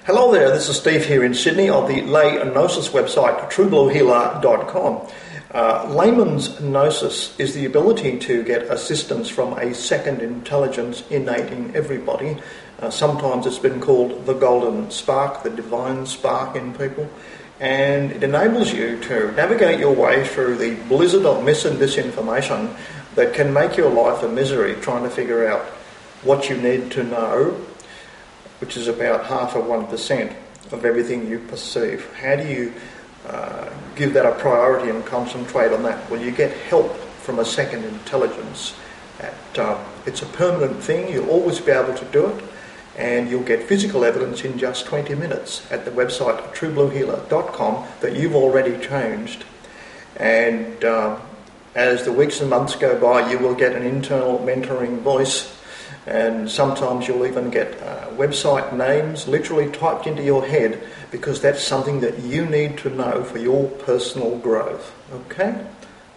Hello there, this is Steve here in Sydney of the lay gnosis website, truebluehealer.com. Layman's gnosis is the ability to get assistance from a second intelligence innate in everybody. Sometimes it's been called the golden spark, the divine spark in people. And it enables you to navigate your way through the blizzard of mis and disinformation that can make your life a misery, trying to figure out what you need to know, which is about 0.5% of everything you perceive. How do you give that a priority and concentrate on that? Well, you get help from a second intelligence. It's a permanent thing. You'll always be able to do it, and you'll get physical evidence in just 20 minutes at the website truebluehealer.com that you've already changed. And as the weeks and months go by, you will get an internal mentoring voice, and sometimes you'll even get website names literally typed into your head, because that's something that you need to know for your personal growth. Okay?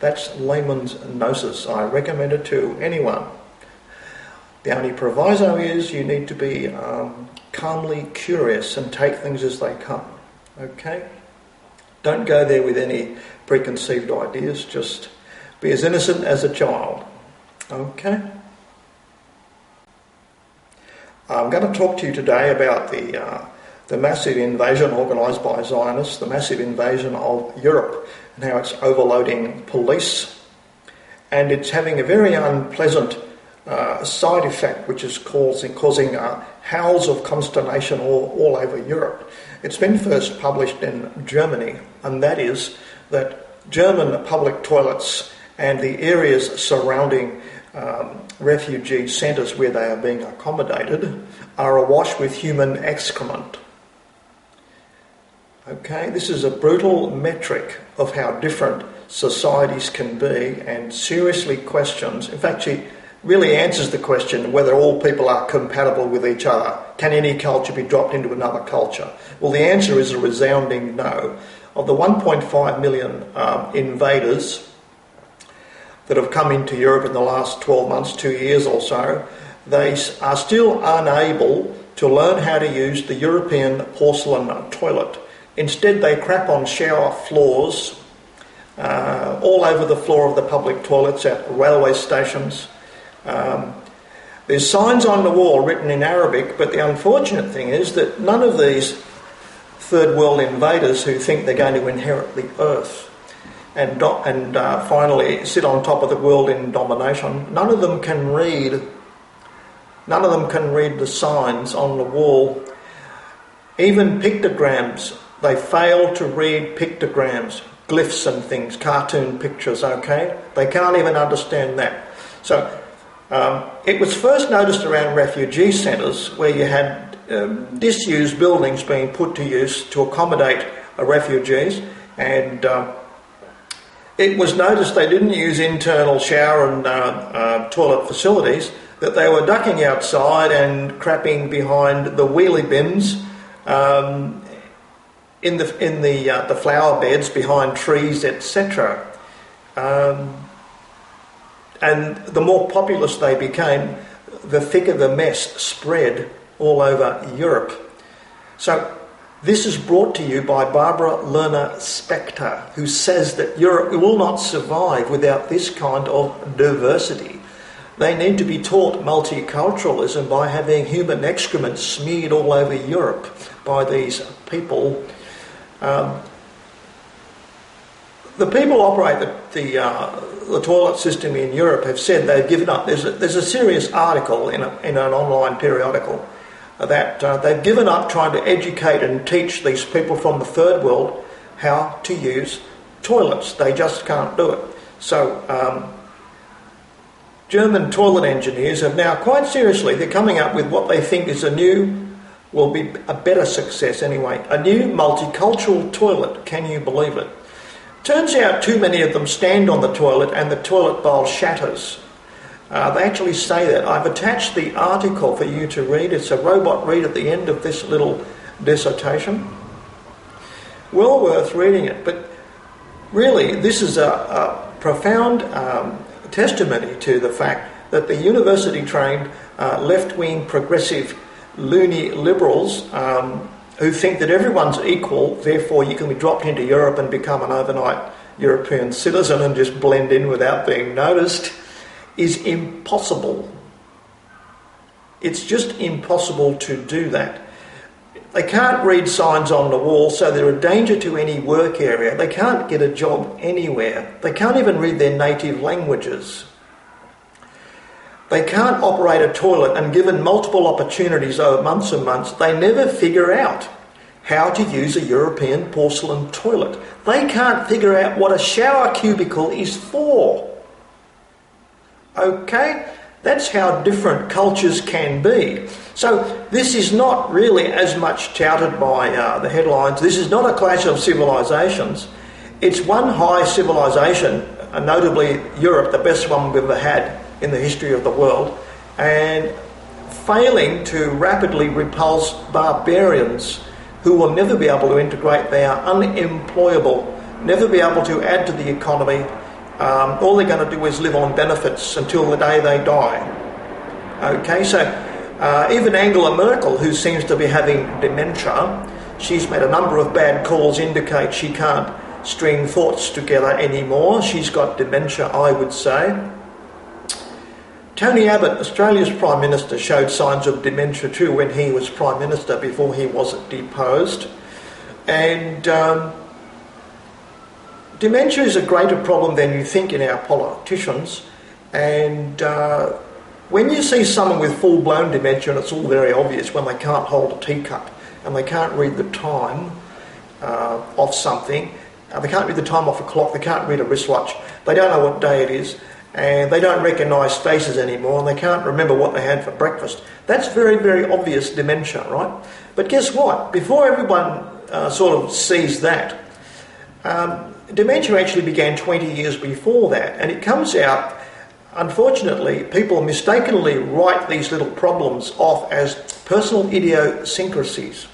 That's layman's gnosis. I recommend it to anyone. The only proviso is you need to be calmly curious and take things as they come. Okay? Don't go there with any preconceived ideas. Just be as innocent as a child. Okay? I'm going to talk to you today about the massive invasion organised by Zionists, the massive invasion of Europe, and how it's overloading police, and it's having a very unpleasant side effect, which is causing howls of consternation all over Europe. It's been first published in Germany, and that is that German public toilets and the areas surrounding refugee centres where they are being accommodated are awash with human excrement. Okay, this is a brutal metric of how different societies can be, and seriously questions, in fact she really answers the question whether all people are compatible with each other. Can any culture be dropped into another culture? Well, the answer is a resounding no. Of the 1.5 million invaders that have come into Europe in the last 12 months, 2 years or so, they are still unable to learn how to use the European porcelain toilet. Instead, they crap on shower floors, all over the floor of the public toilets at railway stations. There's signs on the wall written in Arabic, but the unfortunate thing is that none of these third world invaders who think they're going to inherit the earth and finally sit on top of the world in domination, none of them can read the signs on the wall. Even pictograms, they fail to read pictograms, glyphs and things, cartoon pictures, okay? They can't even understand that. So it was first noticed around refugee centres where you had disused buildings being put to use to accommodate refugees, and it was noticed they didn't use internal shower and toilet facilities, that they were ducking outside and crapping behind the wheelie bins, in the flower beds behind trees, etc. And the more populous they became, the thicker the mess spread all over Europe. So this is brought to you by Barbara Lerner Spector, who says that Europe will not survive without this kind of diversity. They need to be taught multiculturalism by having human excrement smeared all over Europe by these people. The people who operate the toilet system in Europe have said they've given up. There's a serious article in an online periodical that they've given up trying to educate and teach these people from the third world how to use toilets. They just can't do it. So German toilet engineers have now, quite seriously, they're coming up with what they think is will be a better success anyway, a new multicultural toilet. Can you believe it? Turns out too many of them stand on the toilet and the toilet bowl shatters. They actually say that. I've attached the article for you to read. It's a robot read at the end of this little dissertation. Well worth reading it. But really, this is a profound testimony to the fact that the university-trained left-wing progressive loony liberals who think that everyone's equal, therefore you can be dropped into Europe and become an overnight European citizen and just blend in without being noticed, is impossible. It's just impossible to do that. They can't read signs on the wall, so they're a danger to any work area. They can't get a job anywhere. They can't even read their native languages. They can't operate a toilet, and given multiple opportunities over months and months, they never figure out how to use a European porcelain toilet. They can't figure out what a shower cubicle is for. Okay? That's how different cultures can be. So this is not really as much touted by the headlines. This is not a clash of civilisations. It's one high civilisation, notably Europe, the best one we've ever had in the history of the world, and failing to rapidly repulse barbarians who will never be able to integrate. They are unemployable, never be able to add to the economy. All they're going to do is live on benefits until the day they die. Okay, so even Angela Merkel, who seems to be having dementia, she's made a number of bad calls, indicate she can't string thoughts together anymore. She's got dementia, I would say. Tony Abbott, Australia's Prime Minister, showed signs of dementia too when he was Prime Minister before he was deposed. And dementia is a greater problem than you think in our politicians. And when you see someone with full-blown dementia, and it's all very obvious when they can't hold a teacup and they can't read the time of something, they can't read the time off a clock, they can't read a wristwatch, they don't know what day it is, and they don't recognise faces anymore, and they can't remember what they had for breakfast. That's very, very obvious dementia, right? But guess what? Before everyone sort of sees that, dementia actually began 20 years before that, and it comes out, unfortunately, people mistakenly write these little problems off as personal idiosyncrasies,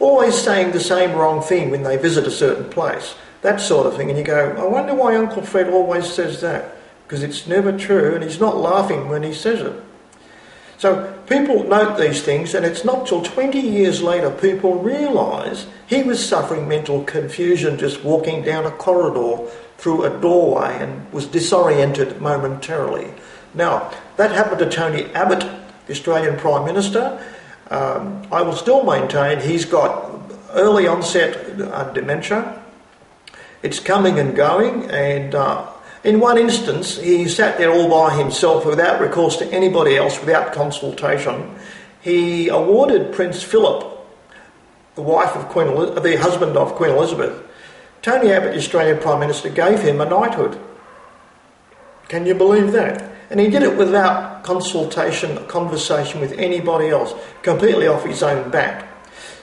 always saying the same wrong thing when they visit a certain place, that sort of thing, and you go, I wonder why Uncle Fred always says that, because it's never true, and he's not laughing when he says it. So people note these things, and it's not till 20 years later people realise he was suffering mental confusion just walking down a corridor through a doorway and was disoriented momentarily. Now, that happened to Tony Abbott, the Australian Prime Minister. I will still maintain he's got early onset dementia. It's coming and going, and in one instance, he sat there all by himself without recourse to anybody else, without consultation. He awarded Prince Philip, the husband of Queen Elizabeth. Tony Abbott, the Australian Prime Minister, gave him a knighthood. Can you believe that? And he did it without consultation, conversation with anybody else, completely off his own bat.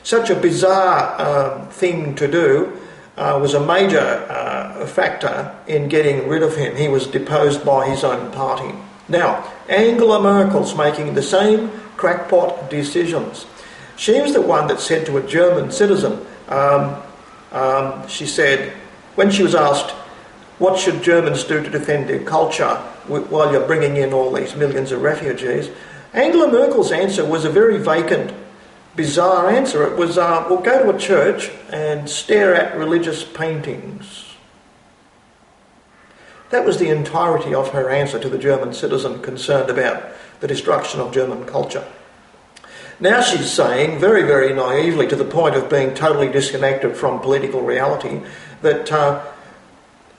Such a bizarre thing to do. Was a major factor in getting rid of him. He was deposed by his own party. Now, Angela Merkel's making the same crackpot decisions. She was the one that said to a German citizen, she said, when she was asked, what should Germans do to defend their culture while you're bringing in all these millions of refugees? Angela Merkel's answer was a very vacant, bizarre answer. It was, we'll go to a church and stare at religious paintings. That was the entirety of her answer to the German citizen concerned about the destruction of German culture. Now she's saying, very, very naively, to the point of being totally disconnected from political reality, that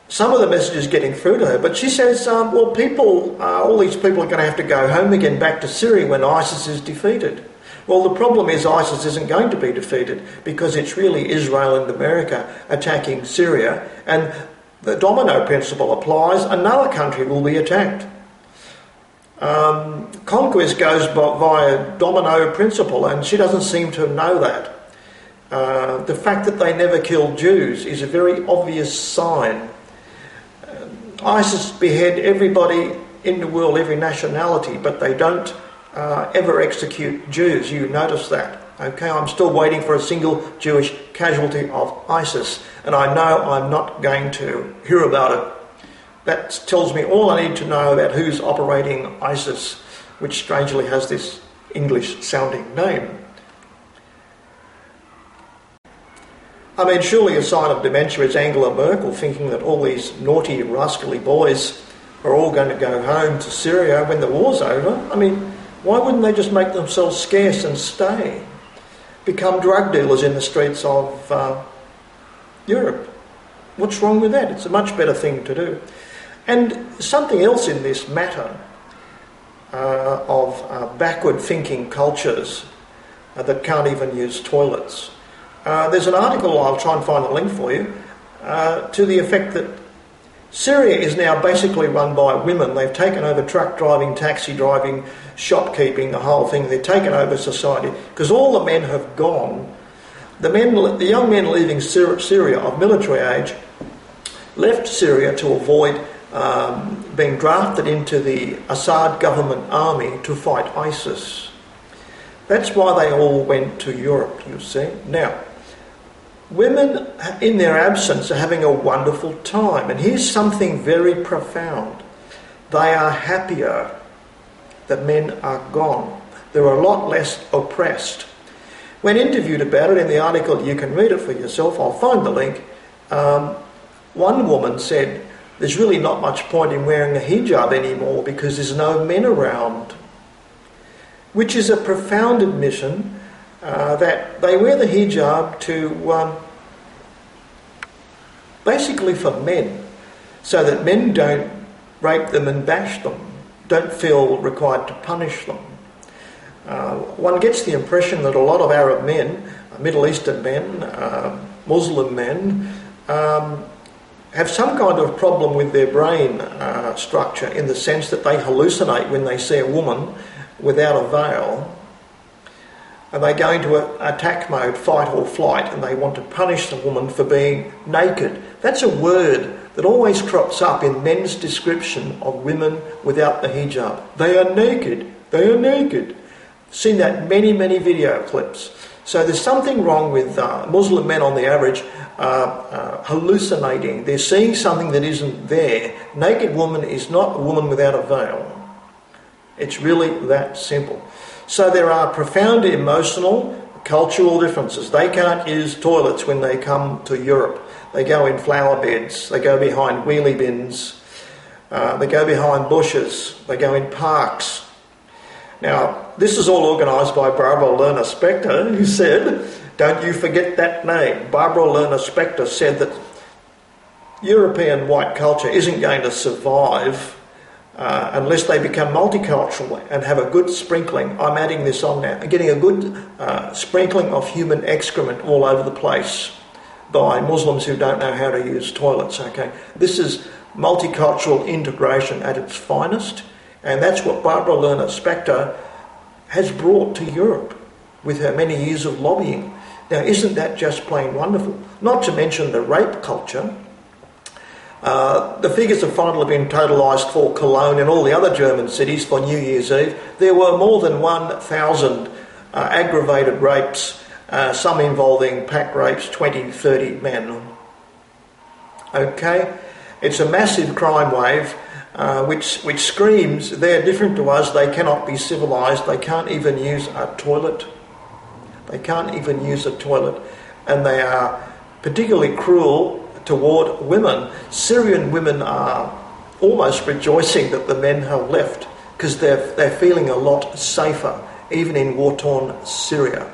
some of the message is getting through to her. But she says, well, people, all these people are going to have to go home again back to Syria when ISIS is defeated. Well, the problem is ISIS isn't going to be defeated because it's really Israel and America attacking Syria, and the domino principle applies. Another country will be attacked. Conquest goes via domino principle, and she doesn't seem to know that. The fact that they never killed Jews is a very obvious sign. ISIS behead everybody in the world, every nationality, but they don't ever execute Jews. You notice that. Okay, I'm still waiting for a single Jewish casualty of ISIS, and I know I'm not going to hear about it. That tells me all I need to know about who's operating ISIS, which strangely has this English-sounding name. I mean, surely a sign of dementia is Angela Merkel thinking that all these naughty, rascally boys are all going to go home to Syria when the war's over. I mean, why wouldn't they just make themselves scarce and stay? Become drug dealers in the streets of Europe. What's wrong with that? It's a much better thing to do. And something else in this matter of backward-thinking cultures that can't even use toilets. There's an article, I'll try and find a link for you, to the effect that Syria is now basically run by women. They've taken over truck driving, taxi driving, shopkeeping, the whole thing. They've taken over society because all the men have gone. The young men leaving Syria of military age left Syria to avoid being drafted into the Assad government army to fight ISIS. That's why they all went to Europe, you see. Now, women in their absence are having a wonderful time. And here's something very profound. They are happier that men are gone. They're a lot less oppressed. When interviewed about it in the article, you can read it for yourself, I'll find the link. One woman said, there's really not much point in wearing a hijab anymore because there's no men around. Which is a profound admission that they wear the hijab to basically for men, so that men don't rape them and bash them, don't feel required to punish them. One gets the impression that a lot of Arab men, Middle Eastern men, Muslim men, have some kind of problem with their brain structure in the sense that they hallucinate when they see a woman without a veil, and they go into attack mode, fight or flight, and they want to punish the woman for being naked. That's a word that always crops up in men's description of women without the hijab. They are naked. They are naked. Seen that many, many video clips. So there's something wrong with Muslim men on the average hallucinating. They're seeing something that isn't there. Naked woman is not a woman without a veil. It's really that simple. So there are profound emotional, cultural differences. They can't use toilets when they come to Europe. They go in flower beds. They go behind wheelie bins. They go behind bushes. They go in parks. Now, this is all organised by Barbara Lerner Spector, who said, don't you forget that name. Barbara Lerner Spector said that European white culture isn't going to survive unless they become multicultural and have a good sprinkling. I'm adding this on now. Getting a good sprinkling of human excrement all over the place by Muslims who don't know how to use toilets. Okay, this is multicultural integration at its finest, and that's what Barbara Lerner Spector has brought to Europe with her many years of lobbying. Now, isn't that just plain wonderful? Not to mention the rape culture. The figures have finally been totalised for Cologne and all the other German cities for New Year's Eve. There were more than 1,000 aggravated rapes, some involving pack rapes, 20, 30 men. Okay? It's a massive crime wave which screams they're different to us, they cannot be civilised, they can't even use a toilet. They can't even use a toilet. And they are particularly cruel toward women. Syrian women are almost rejoicing that the men have left because they're feeling a lot safer, even in war-torn Syria.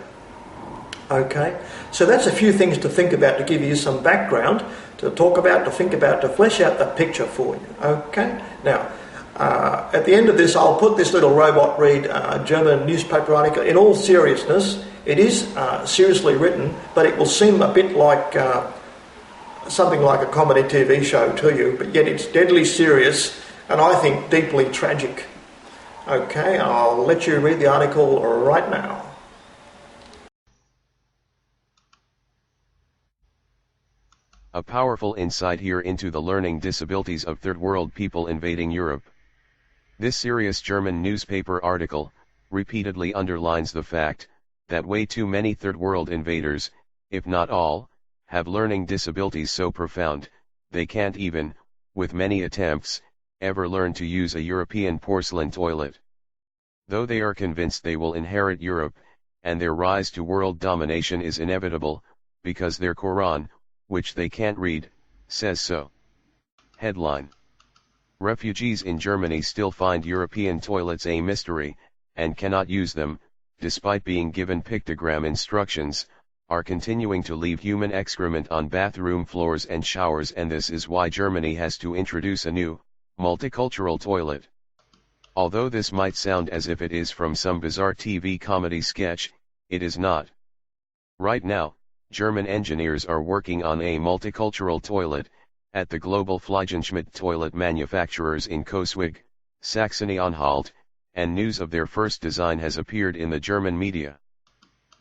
Okay? So that's a few things to think about, to give you some background, to talk about, to think about, to flesh out the picture for you. Okay? Now, at the end of this, I'll put this little robot read German newspaper article. In all seriousness, it is seriously written, but it will seem a bit like something like a comedy TV show to you, but yet it's deadly serious and I think deeply tragic. Okay, I'll let you read the article right now. A powerful insight here into the learning disabilities of third world people invading Europe. This serious German newspaper article repeatedly underlines the fact that way too many third world invaders, if not all, have learning disabilities so profound, they can't even, with many attempts, ever learn to use a European porcelain toilet. Though they are convinced they will inherit Europe, and their rise to world domination is inevitable, because their Quran, which they can't read, says so. Headline: Refugees in Germany still find European toilets a mystery, and cannot use them, despite being given pictogram instructions, are continuing to leave human excrement on bathroom floors and showers, and this is why Germany has to introduce a new, multicultural toilet. Although this might sound as if it is from some bizarre TV comedy sketch, it is not. Right now, German engineers are working on a multicultural toilet, at the global Fliegenschmidt toilet manufacturers in Coswig, Saxony-Anhalt, and news of their first design has appeared in the German media.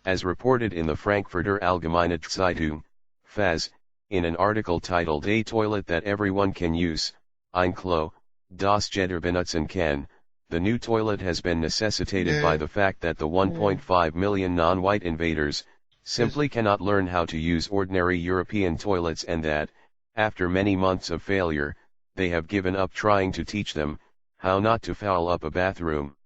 As reported in the Frankfurter Allgemeine Zeitung, FAZ, in an article titled "A Toilet That Everyone Can Use, ein Klo, das jeder benutzen kann," the new toilet has been necessitated by the fact that the 1.5 million non-white invaders simply cannot learn how to use ordinary European toilets, and that, after many months of failure, they have given up trying to teach them how not to foul up a bathroom.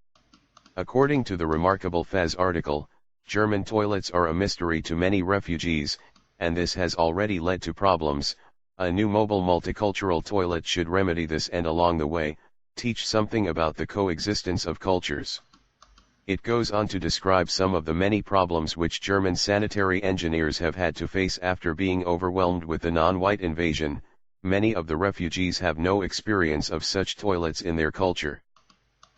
According to the remarkable FAZ article, German toilets are a mystery to many refugees, and this has already led to problems. A new mobile multicultural toilet should remedy this and along the way, teach something about the coexistence of cultures. It goes on to describe some of the many problems which German sanitary engineers have had to face after being overwhelmed with the non-white invasion. Many of the refugees have no experience of such toilets in their culture.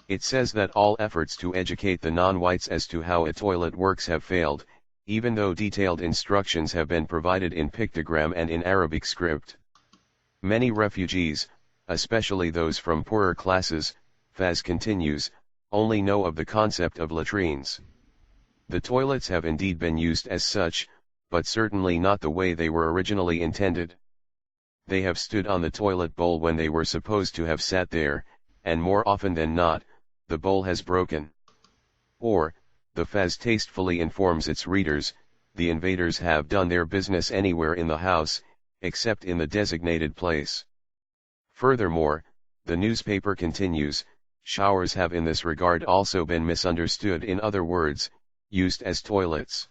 It says that all efforts to educate the non-whites as to how a toilet works have failed, even though detailed instructions have been provided in pictogram and in Arabic script. Many refugees, especially those from poorer classes, FAZ continues, only know of the concept of latrines. The toilets have indeed been used as such, but certainly not the way they were originally intended. They have stood on the toilet bowl when they were supposed to have sat there, and more often than not, the bowl has broken. Or, the FAZ tastefully informs its readers, the invaders have done their business anywhere in the house, except in the designated place. Furthermore, the newspaper continues, showers have in this regard also been misunderstood, in other words, used as toilets.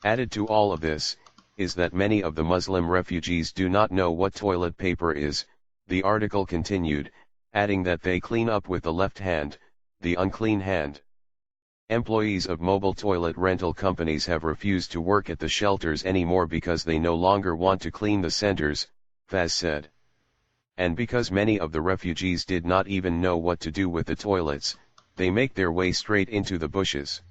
Added to all of this, is that many of the Muslim refugees do not know what toilet paper is. The article continued, adding that they clean up with the left hand, the unclean hand. Employees of mobile toilet rental companies have refused to work at the shelters anymore because they no longer want to clean the centers, FAZ said. And because many of the refugees did not even know what to do with the toilets, they make their way straight into the bushes.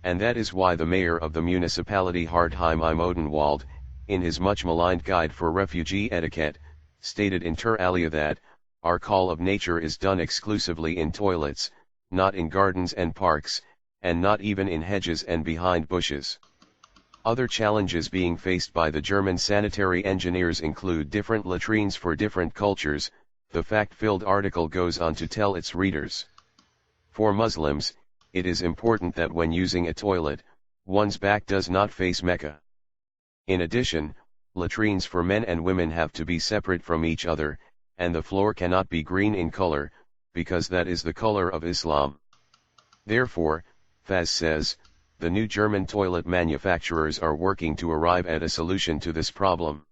And that is why the mayor of the municipality Hartheim im Odenwald, in his much maligned guide for refugee etiquette, stated inter alia that, our call of nature is done exclusively in toilets, not in gardens and parks, and not even in hedges and behind bushes. Other challenges being faced by the German sanitary engineers include different latrines for different cultures. The fact-filled article goes on to tell its readers. For Muslims, it is important that when using a toilet, one's back does not face Mecca. In addition, latrines for men and women have to be separate from each other, and the floor cannot be green in color, because that is the color of Islam. Therefore, FAZ says, the new German toilet manufacturers are working to arrive at a solution to this problem.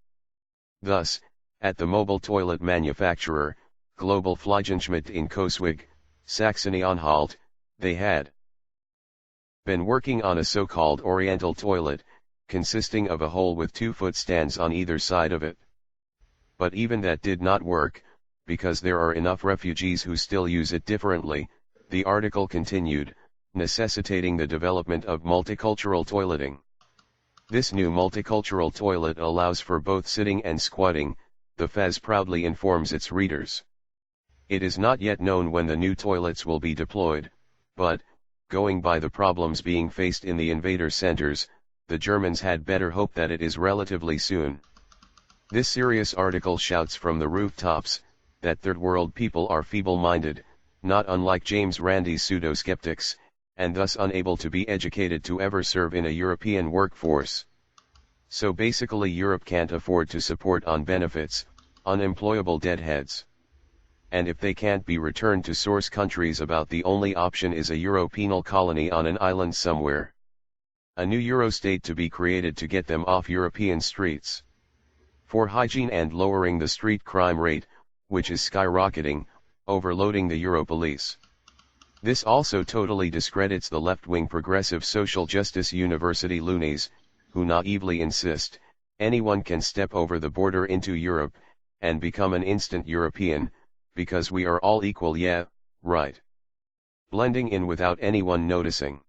Thus, at the mobile toilet manufacturer, Global Fliegenschmidt in Coswig, Saxony-Anhalt, they had been working on a so-called oriental toilet, consisting of a hole with 2 footstands on either side of it. But even that did not work, because there are enough refugees who still use it differently, the article continued, necessitating the development of multicultural toileting. This new multicultural toilet allows for both sitting and squatting, the FAZ proudly informs its readers. It is not yet known when the new toilets will be deployed, but, going by the problems being faced in the invader centers, the Germans had better hope that it is relatively soon. This serious article shouts from the rooftops, that third world people are feeble-minded, not unlike James Randi's pseudo-skeptics, and thus unable to be educated to ever serve in a European workforce. So basically Europe can't afford to support on benefits, unemployable deadheads. And if they can't be returned to source countries, about the only option is a Euro penal colony on an island somewhere. A new Eurostate to be created to get them off European streets. For hygiene and lowering the street crime rate, which is skyrocketing, overloading the Europolice. This also totally discredits the left-wing progressive social justice university loonies, who naively insist, anyone can step over the border into Europe, and become an instant European, because we are all equal, yeah, right. Blending in without anyone noticing.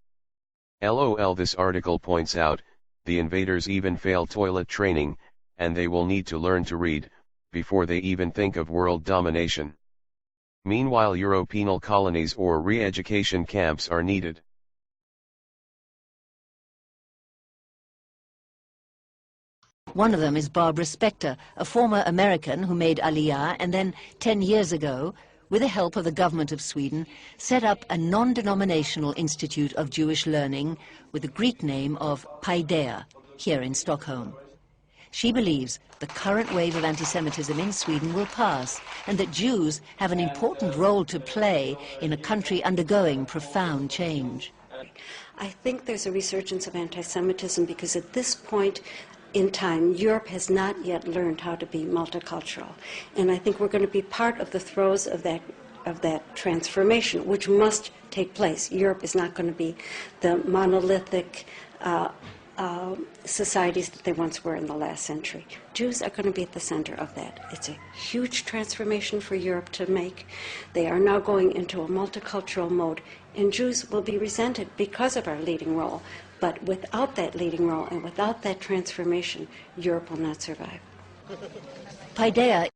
LOL. This article points out, the invaders even fail toilet training, and they will need to learn to read, before they even think of world domination. Meanwhile, Euro-penal colonies or re-education camps are needed. One of them is Barbara Spector, a former American who made Aliyah and then 10 years ago, with the help of the government of Sweden, set up a non-denominational institute of Jewish learning with the Greek name of Paideia, here in Stockholm. She believes the current wave of anti-Semitism in Sweden will pass and that Jews have an important role to play in a country undergoing profound change. I think there's a resurgence of anti-Semitism because at this point in time, Europe has not yet learned how to be multicultural. And I think we're going to be part of the throes of that transformation, which must take place. Europe is not going to be the monolithic societies that they once were in the last century. Jews are going to be at the center of that. It's a huge transformation for Europe to make. They are now going into a multicultural mode, and Jews will be resented because of our leading role. But without that leading role and without that transformation, Europe will not survive. Paideia